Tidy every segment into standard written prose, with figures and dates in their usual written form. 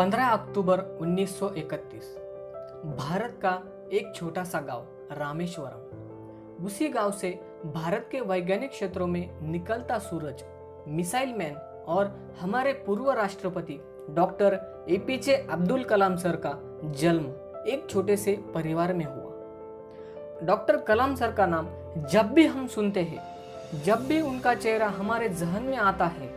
15 अक्टूबर 1931 भारत का एक छोटा सा गांव रामेश्वरम। उसी गांव से भारत के वैज्ञानिक क्षेत्रों में निकलता सूरज, मिसाइल मैन और हमारे पूर्व राष्ट्रपति doctor APJ Abdul Kalam sir का जन्म एक छोटे से परिवार में हुआ। डॉक्टर कलाम सर का नाम जब भी हम सुनते हैं, जब भी उनका चेहरा हमारे जहन में आता है,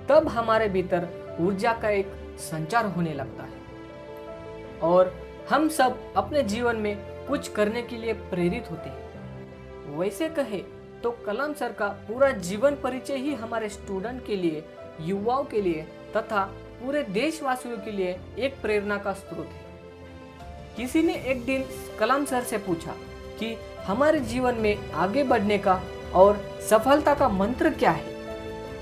तब हमारे भीतर ऊर्जा का एक संचार होने लगता है और हम सब अपने जीवन में कुछ करने के लिए प्रेरित होते हैं। वैसे कहे तो कलाम सर का पूरा जीवन परिचय ही हमारे स्टूडेंट के लिए, युवाओं के लिए तथा पूरे देशवासियों के लिए एक प्रेरणा का स्रोत है। किसी ने एक दिन कलाम सर से पूछा कि हमारे जीवन में आगे बढ़ने का और सफलता का मंत्र क्या है।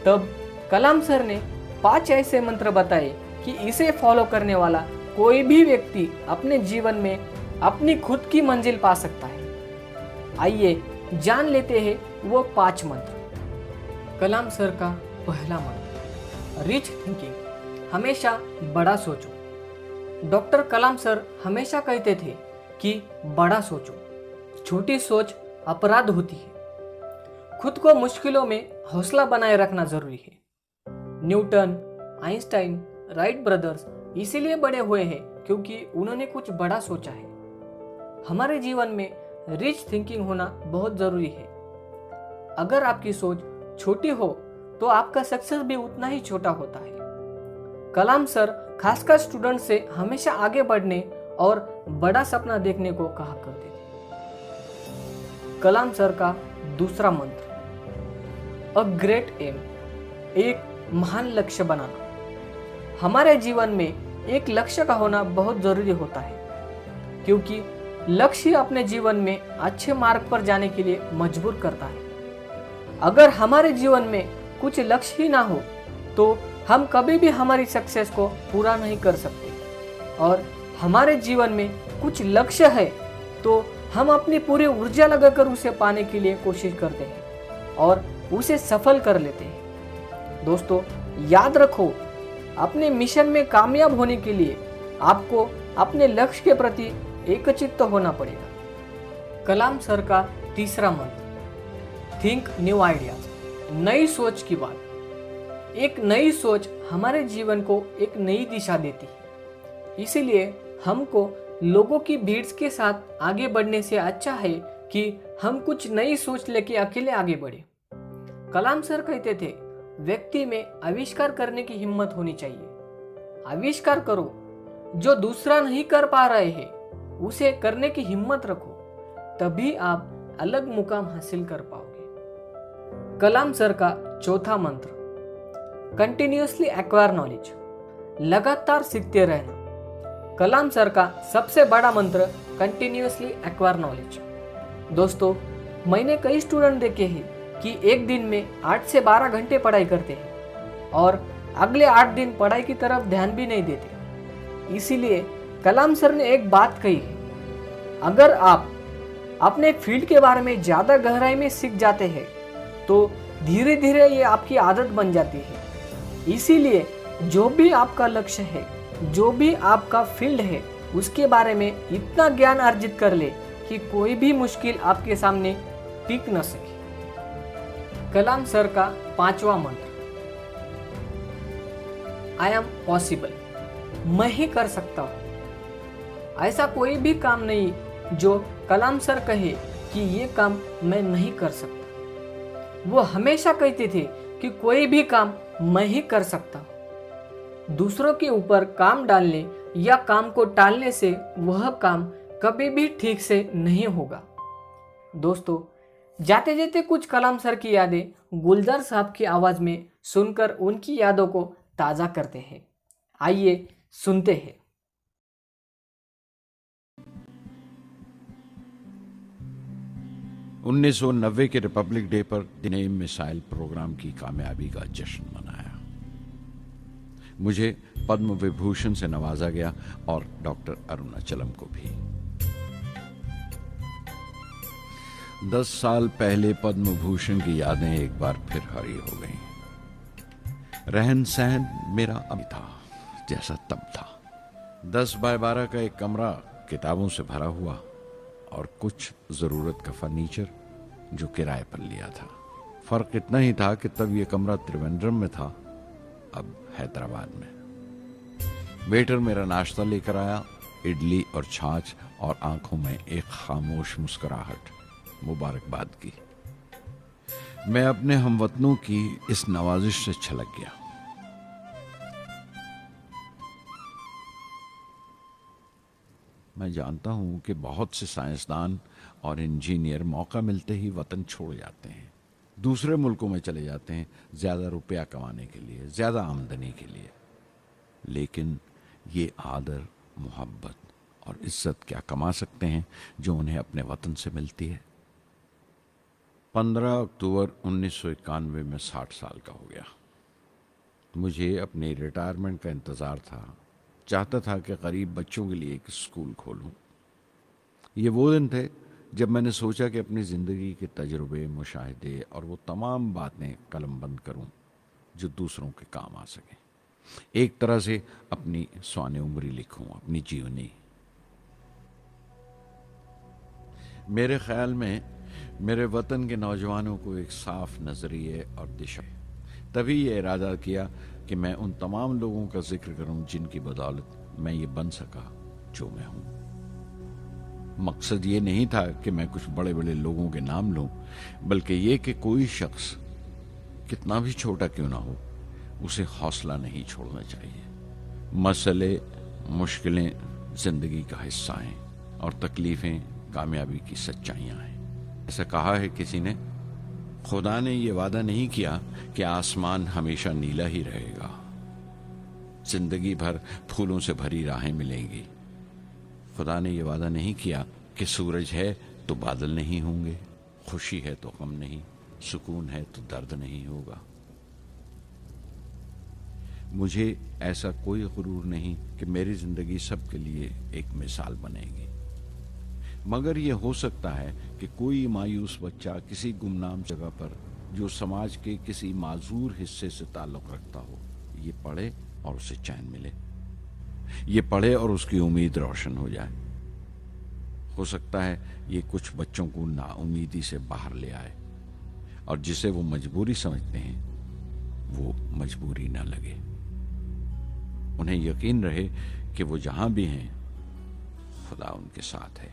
तब कलाम सर ने 5 ऐसे मंत्र बताए कि इसे फॉलो करने वाला कोई भी व्यक्ति अपने जीवन में अपनी खुद की मंजिल पा सकता है। आइए जान लेते हैं वो 5 मंत्र। कलाम सर का पहला मंत्र, रिच थिंकिंग, हमेशा बड़ा सोचो। डॉक्टर कलाम सर हमेशा कहते थे कि बड़ा सोचो, छोटी सोच अपराध होती है। खुद को मुश्किलों में हौसला बनाए रखना जरूरी है। न्यूटन, आइंस्टाइन, राइट ब्रदर्स इसीलिए बड़े हुए हैं क्योंकि उन्होंने कुछ बड़ा सोचा है। हमारे जीवन में रिच थिंकिंग होना बहुत जरूरी है। अगर आपकी सोच छोटी हो तो आपका सक्सेस भी उतना ही छोटा होता है। कलाम सर खासकर स्टूडेंट से हमेशा आगे बढ़ने और बड़ा सपना देखने को कहा करते थे। कलाम सर का दूसरा मंत्र, अ ग्रेट एम, एक महान लक्ष्य बनाना। हमारे जीवन में एक लक्ष्य का होना बहुत जरूरी होता है क्योंकि लक्ष्य अपने जीवन में अच्छे मार्ग पर जाने के लिए मजबूर करता है। अगर हमारे जीवन में कुछ लक्ष्य ही ना हो तो हम कभी भी हमारी सक्सेस को पूरा नहीं कर सकते। और हमारे जीवन में कुछ लक्ष्य है तो हम अपनी पूरी ऊर्जा लगाकर उसे पाने के लिए कोशिश करते हैं और उसे सफल कर लेते हैं। दोस्तों याद रखो, अपने मिशन में कामयाब होने के लिए आपको अपने लक्ष्य के प्रति एकचित्त होना पड़ेगा। कलाम सर का तीसरा मंत्र, थिंक न्यू आइडियाज, नई सोच की बात। एक नई सोच हमारे जीवन को एक नई दिशा देती है। इसीलिए हमको लोगों की भीड़ के साथ आगे बढ़ने से अच्छा है कि हम कुछ नई सोच लेके अकेले आगे बढ़े। कलाम सर कहते थे, व्यक्ति में आविष्कार करने की हिम्मत होनी चाहिए। आविष्कार करो, जो दूसरा नहीं कर पा रहे हैं उसे करने की हिम्मत रखो, तभी आप अलग मुकाम हासिल कर पाओगे। कलाम सर का चौथा मंत्र, कंटिन्यूअसली एक्वायर नॉलेज, लगातार सीखते रहना। कलाम सर का सबसे बड़ा मंत्र कंटिन्यूअसली एक्वायर नॉलेज। दोस्तों मैंने कई स्टूडेंट देखे हैं कि एक दिन में 8 से 12 घंटे पढ़ाई करते हैं और अगले 8 दिन पढ़ाई की तरफ ध्यान भी नहीं देते। इसीलिए कलाम सर ने एक बात कही है, अगर आप अपने फील्ड के बारे में ज़्यादा गहराई में सीख जाते हैं तो धीरे धीरे ये आपकी आदत बन जाती है। इसीलिए जो भी आपका लक्ष्य है, जो भी आपका फील्ड है, उसके बारे में इतना ज्ञान अर्जित कर ले कि कोई भी मुश्किल आपके सामने टिक न सके। कलाम सर का पांचवा मंत्र, आई एम पॉसिबल, मैं ही कर सकता हूं। ऐसा कोई भी काम नहीं जो कलाम सर कहे कि ये काम मैं नहीं कर सकता। वो हमेशा कहते थे कि कोई भी काम मैं ही कर सकता हूं। दूसरों के ऊपर काम डालने या काम को टालने से वह काम कभी भी ठीक से नहीं होगा। दोस्तों जाते जाते कुछ कलाम सर की यादें गुलजार साहब की आवाज में सुनकर उनकी यादों को ताजा करते हैं। आइए सुनते हैं। 1990 के रिपब्लिक डे पर दिनेम मिसाइल प्रोग्राम की कामयाबी का जश्न मनाया। मुझे पद्म विभूषण से नवाजा गया और डॉक्टर अरुणाचलम को भी। 10 साल पहले पद्म भूषण की यादें एक बार फिर हरी हो गईं। रहन सहन मेरा अब था जैसा तब था। 10 बाय 12 का एक कमरा किताबों से भरा हुआ और कुछ जरूरत का फर्नीचर जो किराए पर लिया था। फर्क इतना ही था कि तब यह कमरा त्रिवेंद्रम में था, अब हैदराबाद में। वेटर मेरा नाश्ता लेकर आया, इडली और छाछ, और आंखों में एक खामोश मुस्कुराहट मुबारकबाद की। मैं अपने हमवतनों की इस नवाजिश से छलक गया। मैं जानता हूं कि बहुत से साइंसदान और इंजीनियर मौका मिलते ही वतन छोड़ जाते हैं, दूसरे मुल्कों में चले जाते हैं ज्यादा रुपया कमाने के लिए, ज्यादा आमदनी के लिए। लेकिन ये आदर, मोहब्बत और इज्जत क्या कमा सकते हैं जो उन्हें अपने वतन से मिलती है। 15 अक्टूबर 1991 में 60 साल का हो गया। मुझे अपने रिटायरमेंट का इंतज़ार था। चाहता था कि गरीब बच्चों के लिए एक स्कूल खोलूं। ये वो दिन थे जब मैंने सोचा कि अपनी ज़िंदगी के तजुर्बे, मुशाहिदे और वो तमाम बातें कलमबंद करूं जो दूसरों के काम आ सकें। एक तरह से अपनी स्वाने उम्री लिखूं, अपनी जीवनी। मेरे ख्याल में मेरे वतन के नौजवानों को एक साफ नजरिए और दिशा। तभी ये इरादा किया कि मैं उन तमाम लोगों का जिक्र करूं जिनकी बदौलत मैं ये बन सका जो मैं हूं। मकसद ये नहीं था कि मैं कुछ बड़े बड़े लोगों के नाम लूं, बल्कि ये कि कोई शख्स कितना भी छोटा क्यों ना हो, उसे हौसला नहीं छोड़ना चाहिए। मसले, मुश्किलें जिंदगी का हिस्सा हैं और तकलीफें कामयाबी की सच्चाइयां हैं। ऐसा कहा है किसी ने, खुदा ने यह वादा नहीं किया कि आसमान हमेशा नीला ही रहेगा, जिंदगी भर फूलों से भरी राहें मिलेंगी। खुदा ने यह वादा नहीं किया कि सूरज है तो बादल नहीं होंगे, खुशी है तो गम नहीं, सुकून है तो दर्द नहीं होगा। मुझे ऐसा कोई गुरूर नहीं कि मेरी जिंदगी सबके लिए एक मिसाल बनेगी, मगर यह हो सकता है कि कोई मायूस बच्चा किसी गुमनाम जगह पर जो समाज के किसी माजूर हिस्से से ताल्लुक रखता हो, ये पढ़े और उसे चैन मिले, ये पढ़े और उसकी उम्मीद रोशन हो जाए। हो सकता है ये कुछ बच्चों को नाउमीदी से बाहर ले आए और जिसे वो मजबूरी समझते हैं वो मजबूरी ना लगे। उन्हें यकीन रहे कि वो जहां भी हैं खुदा उनके साथ है।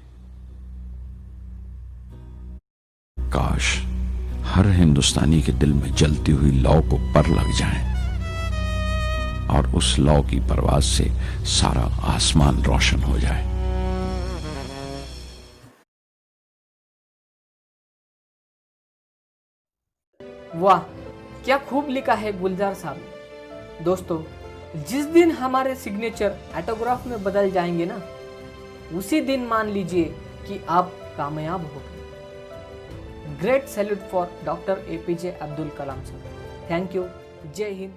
काश हर हिंदुस्तानी के दिल में जलती हुई लौ को पर लग जाए और उस लौ की परवाज से सारा आसमान रोशन हो जाए। वाह, क्या खूब लिखा है गुलजार साहब। दोस्तों, जिस दिन हमारे सिग्नेचर ऑटोग्राफ में बदल जाएंगे ना, उसी दिन मान लीजिए कि आप कामयाब हो गए। Great salute for doctor APJ Abdul Kalam साहब। Thank you. जय हिंद।